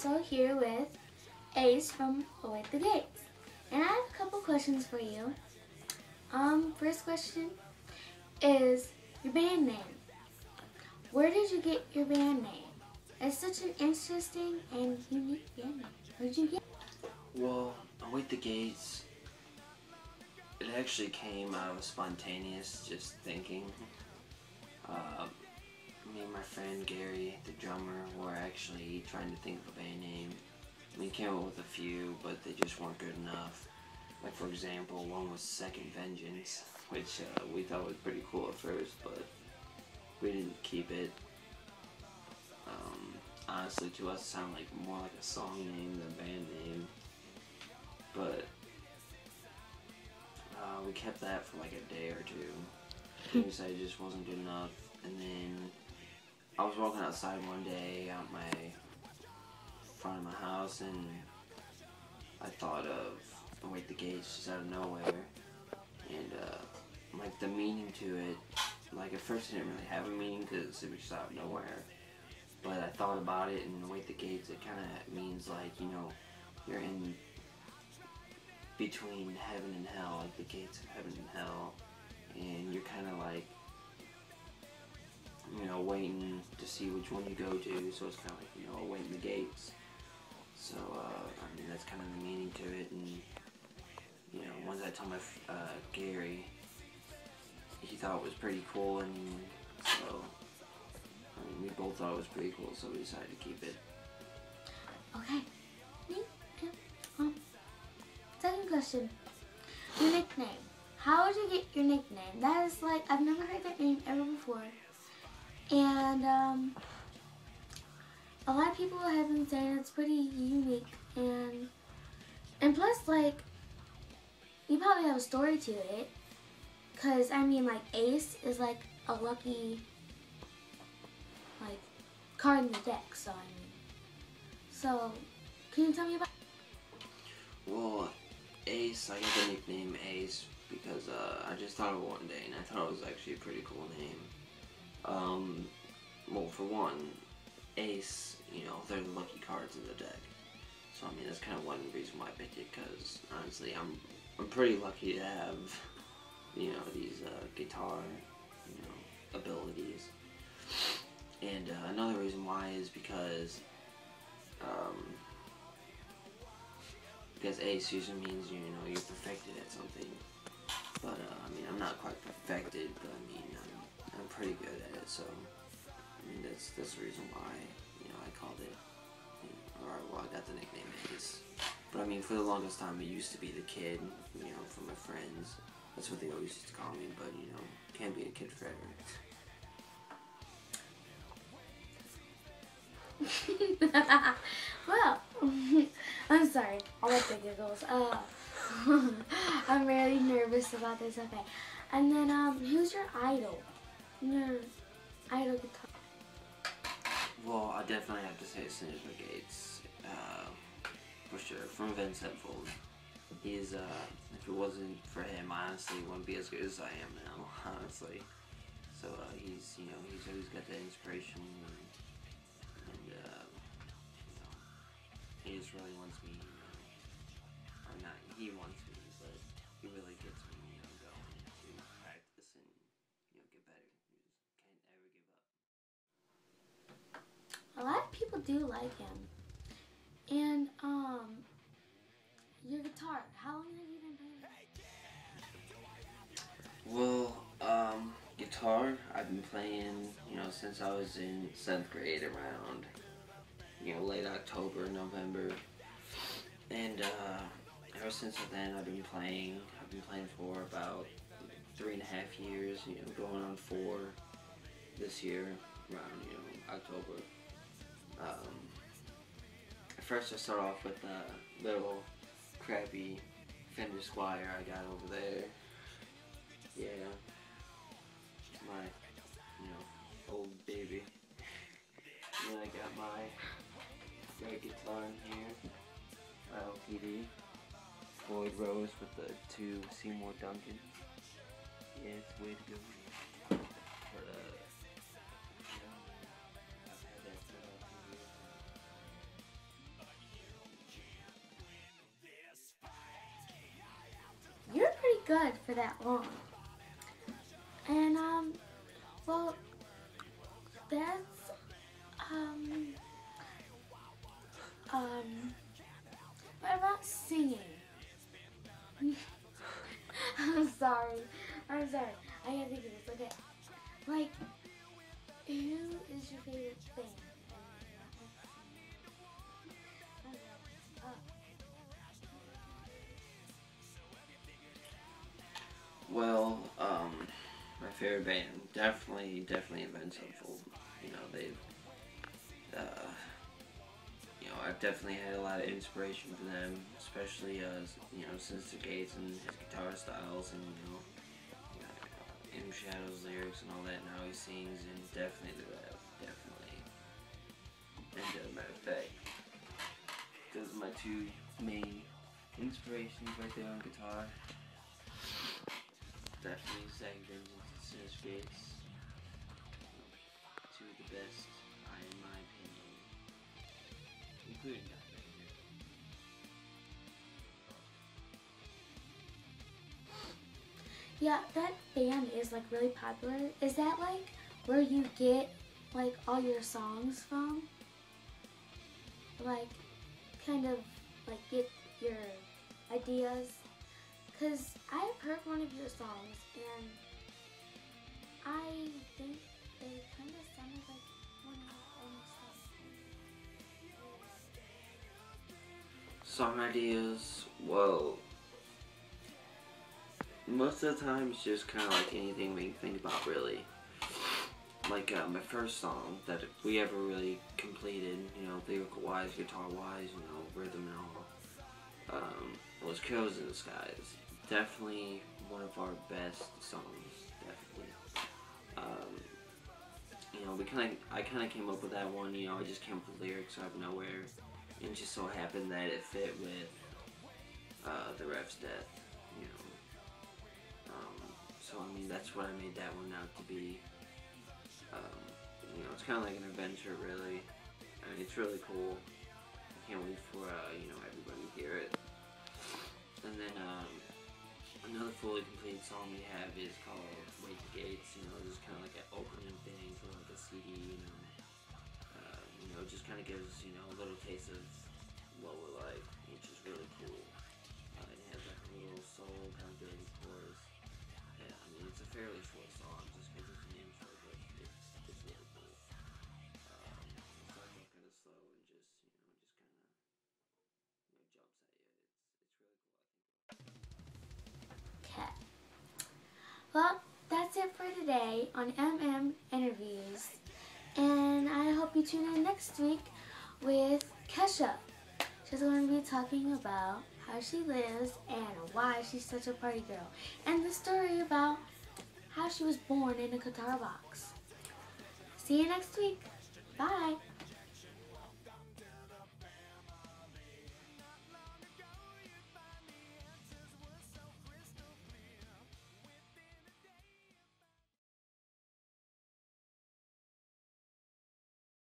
also here with Ace from AwaitTheGates. And I have a couple questions for you. First question is your band name. Where did you get your band name? It's such an interesting and unique band name. Where did you get it? Well, AwaitTheGates, it actually came out of spontaneous just thinking. Me and my friend Gary, the drummer, were actually trying to think of a band name. We came up with a few, but they just weren't good enough. Like, for example, one was Second Vengeance, which we thought was pretty cool at first, but we didn't keep it. Honestly, to us, it sounded more like a song name than a band name. But we kept that for like a day or two. We decided it just wasn't good enough. And then I was walking outside one day out my front of my house, and I thought of AwaitTheGates just out of nowhere. And like the meaning to it, like at first it didn't really have a meaning because it was just out of nowhere. But I thought about it, and AwaitTheGates, it kind of means like, you know, you're in between heaven and hell, like the gates of heaven and hell, and you're kind of like, you know, waiting to see which one you go to, so it's kind of like, you know, awaiting the gates. So, I mean, that's kind of the meaning to it. And, you know, once I told my, Gary, he thought it was pretty cool, and so, I mean, we both thought it was pretty cool, so we decided to keep it. Okay. Second question. Your nickname. How did you get your nickname? That is like, I've never heard that name ever before. And a lot of people have been saying it's pretty unique, and plus, like, you probably have a story to it, because I mean, like, Ace is like a lucky, like, card in the deck, so I mean, so can you tell me about? Well, Ace, I got the nickname Ace because I just thought of it one day, and I thought it was actually a pretty cool name. Well, for one, Ace, you know, they're the lucky cards in the deck. So, I mean, that's kind of one reason why I picked it, because, honestly, I'm pretty lucky to have, you know, these, guitar, you know, abilities. And, another reason why is because Ace usually means, you know, you're perfected at something. But, I mean, I'm not quite perfected, but, I mean, I'm pretty good at it, so, I mean, that's the reason why, you know, I called it, or, well, I got the nickname Ace. But, I mean, for the longest time, it used to be the kid, you know, from my friends. That's what they always used to call me, but, you know, can't be a kid forever. Well, I'm sorry. I like the giggles. I'm really nervous about this. Okay. And then, who's your idol? Your idol guitar. Well, I definitely have to say AwaitTheGates, for sure, from Vince Hetfield. He's, if it wasn't for him, I honestly wouldn't be as good as I am now, honestly. So, he's, you know, he's always got that inspiration, and you know, he just really wants me, you know, or not, he wants me, but he really gets me, you know, going to practice and, you know, get better. You just can't ever give up. A lot of people do like him. And, your guitar, how long have you been playing? Well, guitar, I've been playing, you know, since I was in 7th grade around, you know, late October, November. And, ever since then, I've been playing for about 3.5 years, you know, going on 4 this year, around, you know, October. At first I started off with a little crappy Fender Squire I got over there. Yeah, my, you know, old baby. And then I got my great guitar in here, LTD, Floyd Rose with the 2 Seymour Duncan. Yeah, it's the way to go. But, you know, I've had that for about 2 years now. good for that long. And well, that's what about singing? I'm sorry. I'm sorry. I can't think of this. Okay. Like, who is your favorite band? Well, my favorite band, definitely Invincible. You know, they've, uh, I've definitely had a lot of inspiration from them, especially, since the Gates and his guitar styles and, In Shadow's lyrics and all that, and how he sings, and definitely the rap, definitely. And as a matter of fact, those are my two main inspirations right there on guitar. Definitely Zach Vengeance and Sinister Gates. Two of the best, in my opinion, including that right here. Yeah, that band is like really popular. Is that like where you get like all your songs from? Like, kind of like get your ideas? Because I've heard one of your songs and I think they kind of sounded like one of your own songs. Song ideas, well, most of the time it's just kind of like anything we can think about, really. Like my first song that we ever really completed, lyrical wise, guitar wise, rhythm and all, was Crows in the Skies. Definitely one of our best songs, definitely. I kind of came up with that one, I just came up with lyrics out of nowhere, and it just so happened that it fit with the ref's death, so I mean, that's what I made that one out to be. It's kind of like an adventure, really. I mean, it's really cool. I can't wait for, everybody to hear it. And then, another fully completed song we have is called AwaitTheGates, just kind of like an opening thing for like a CD, just kind of gives, a little taste of what we're like, which is really cool. It has like a little soul kind of dirty chorus. Yeah, I mean, it's a fairly short song just because it's an intro, but it's really cool. It starts off kind of slow and just kind of, jumps at you. It's really cool, I think. Okay. Well, that's it for today on Interviews. And I hope you tune in next week with Kesha. She's going to be talking about how she lives and why she's such a party girl. And the story about how she was born in a guitar box. See you next week. Bye.